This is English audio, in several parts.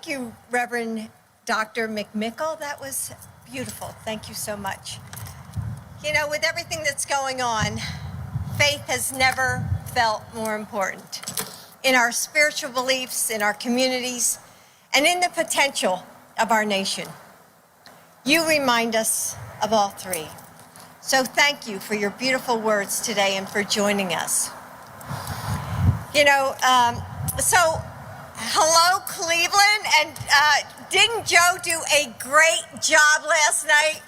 Thank you, Reverend Dr. McMickle. That was beautiful. Thank you so much. You know, with everything that's going on, faith has never felt more important in our spiritual beliefs, in our communities, and in the potential of our nation. You remind us of all three. So thank you for your beautiful words today and for joining us. You know, hello, Cleveland, and didn't Joe do a great job last night?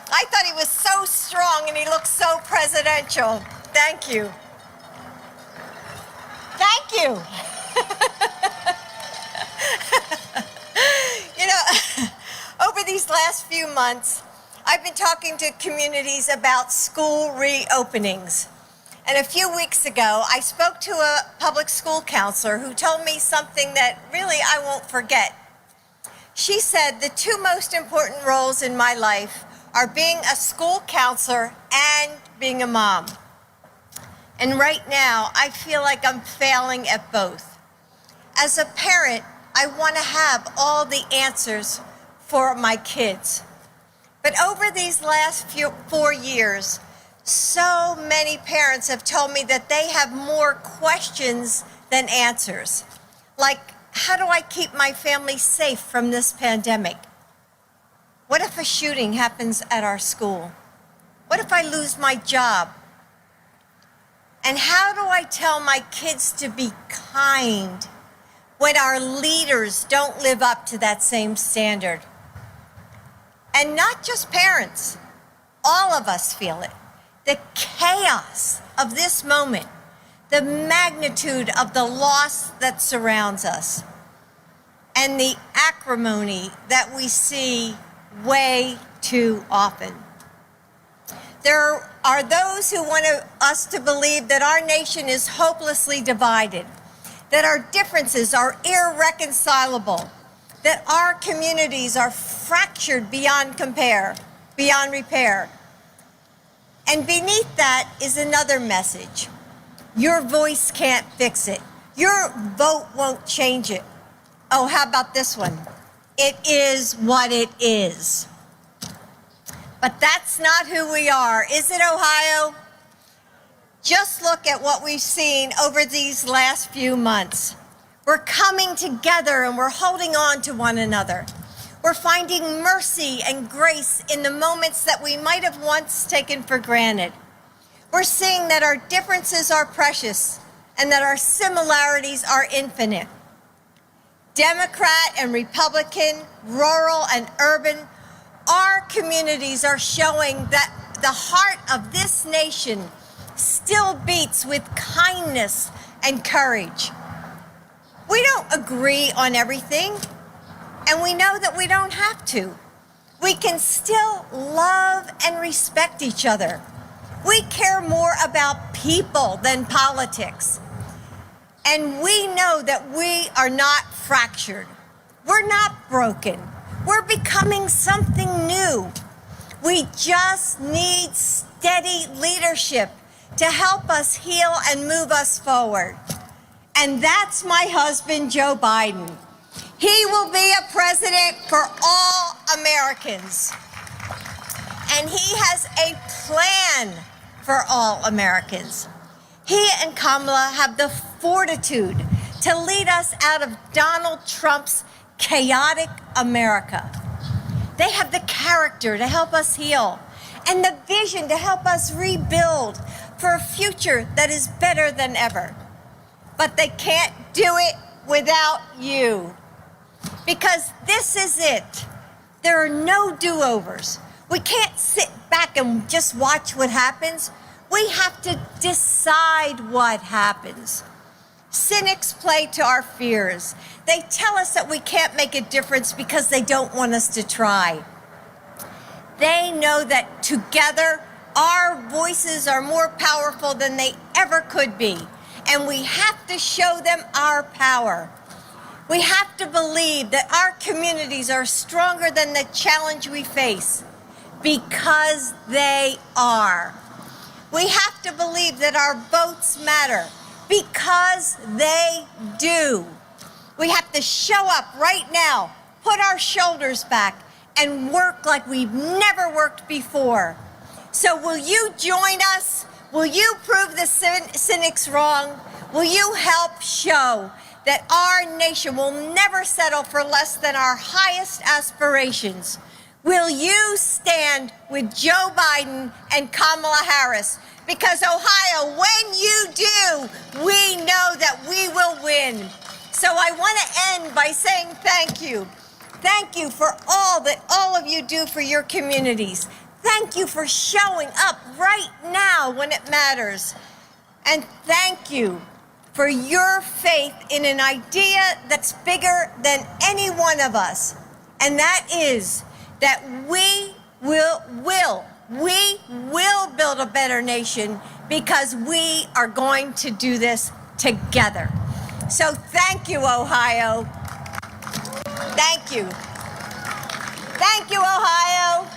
I thought he was so strong and he looked so presidential. Thank you. Thank you. You know, over these last few months, I've been talking to communities about school reopenings. And a few weeks ago, I spoke to a public school counselor who told me something that really I won't forget. She said, the two most important roles in my life are being a school counselor and being a mom. And right now, I feel like I'm failing at both. As a parent, I want to have all the answers for my kids. But over these last 4 years, so many parents have told me that they have more questions than answers. Like, how do I keep my family safe from this pandemic? What if a shooting happens at our school? What if I lose my job? And how do I tell my kids to be kind when our leaders don't live up to that same standard? And not just parents, all of us feel it. The chaos of this moment, the magnitude of the loss that surrounds us, and the acrimony that we see way too often. There are those who want us to believe that our nation is hopelessly divided, that our differences are irreconcilable, that our communities are fractured beyond repair. And beneath that is another message. Your voice can't fix it. Your vote won't change it. Oh, how about this one? It is what it is. But that's not who we are, is it, Ohio? Just look at what we've seen over these last few months. We're coming together and we're holding on to one another. We're finding mercy and grace in the moments that we might have once taken for granted. We're seeing that our differences are precious and that our similarities are infinite. Democrat and Republican, rural and urban, our communities are showing that the heart of this nation still beats with kindness and courage. We don't agree on everything, and we know that we don't have to. We can still love and respect each other. We care more about people than politics. And we know that we are not fractured. We're not broken. We're becoming something new. We just need steady leadership to help us heal and move us forward. And that's my husband, Joe Biden. He will be a president for all Americans. And he has a plan for all Americans. He and Kamala have the fortitude to lead us out of Donald Trump's chaotic America. They have the character to help us heal and the vision to help us rebuild for a future that is better than ever. But they can't do it without you. Because this is it. There are no do-overs. We can't sit back and just watch what happens. We have to decide what happens. Cynics play to our fears. They tell us that we can't make a difference because they don't want us to try. They know that together, our voices are more powerful than they ever could be. And we have to show them our power. We have to believe that our communities are stronger than the challenge we face, because they are. We have to believe that our votes matter, because they do. We have to show up right now, put our shoulders back, and work like we've never worked before. So will you join us? Will you prove the cynics wrong? Will you help show that our nation will never settle for less than our highest aspirations? Will you stand with Joe Biden and Kamala Harris? Because Ohio, when you do, we know that we will win. So I want to end by saying thank you. Thank you for all that all of you do for your communities. Thank you for showing up right now when it matters. And thank you for your faith in an idea that's bigger than any one of us. And that is that we will build a better nation because we are going to do this together. So thank you, Ohio. Thank you. Thank you, Ohio.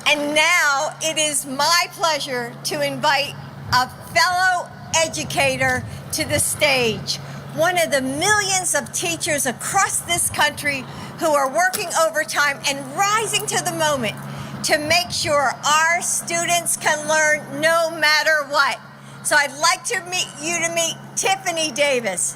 And now it is my pleasure to invite a fellow educator to the stage, one of the millions of teachers across this country who are working overtime and rising to the moment to make sure our students can learn no matter what. So I'd like to meet Tiffany Davis.